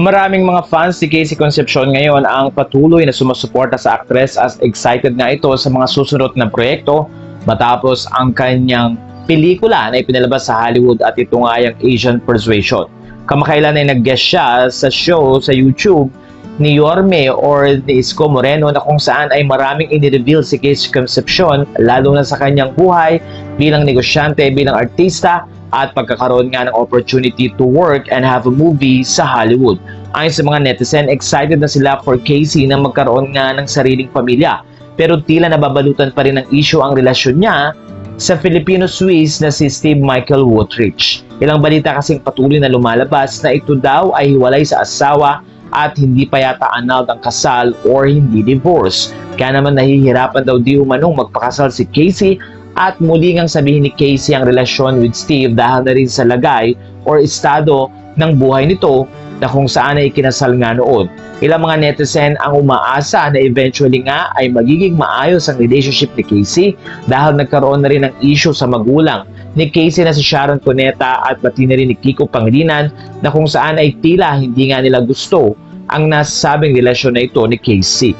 Maraming mga fans ni Casey Concepcion ngayon ang patuloy na sumusuporta sa aktres as excited nga ito sa mga susunod na proyekto matapos ang kanyang pelikula na ipinalabas sa Hollywood at ito nga yung Asian Persuasion. Kamakailan ay nag-guest siya sa show sa YouTube ni Yorme or ni Isko Moreno na kung saan ay maraming inireveal si Casey Concepcion lalo na sa kanyang buhay bilang negosyante, bilang artista at pagkakaroon nga ng opportunity to work and have a movie sa Hollywood. Ayon sa mga netizen, excited na sila for Casey na magkaroon nga ng sariling pamilya. Pero tila nababalutan pa rin ng issue ang relasyon niya sa Filipino-Swiss na si Steve Michael Woodrich. Ilang balita kasing patuloy na lumalabas na ito daw ay hiwalay sa asawa at hindi pa yata annulled ang kasal or hindi divorce. Kaya naman nahihirapan daw di umanong magpakasal si Casey at muli ngang sabihin ni Casey ang relasyon with Steve dahil na rin sa lagay or estado ng buhay nito na kung saan ay ikinasal nga noon. Ilang mga netizen ang umaasa na eventually nga ay magiging maayos ang relationship ni Casey dahil nagkaroon na rin ng issue sa magulang ni Casey na si Sharon Cuneta at pati na rin ni Kiko Pangilinan na kung saan ay tila hindi nga nila gusto ang nasabing relasyon na ito ni Casey.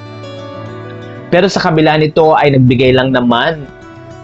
Pero sa kabila nito ay nagbigay lang naman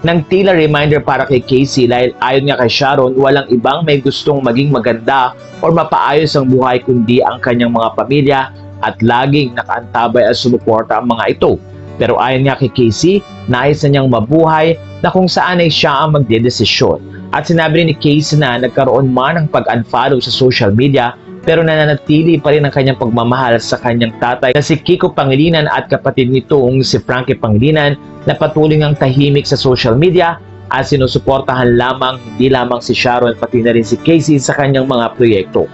ng tila reminder para kay Casey dahil ayon nga kay Sharon, walang ibang may gustong maging maganda or mapaayos ang buhay kundi ang kanyang mga pamilya at laging nakaantabay at sumuporta ang mga ito. Pero ayon nga kay Casey, nais na niyang mabuhay na kung saan ay siya ang magdedesisyon. At sinabi rin ni Casey na nagkaroon man ng pag-unfollow sa social media pero nananatili pa rin ang kanyang pagmamahal sa kanyang tatay na si Kiko Pangilinan at kapatid nitong si Frankie Pangilinan na patuloy ngang tahimik sa social media at sinusuportahan lamang hindi lamang si Sharon pati na rin si Casey sa kanyang mga proyekto.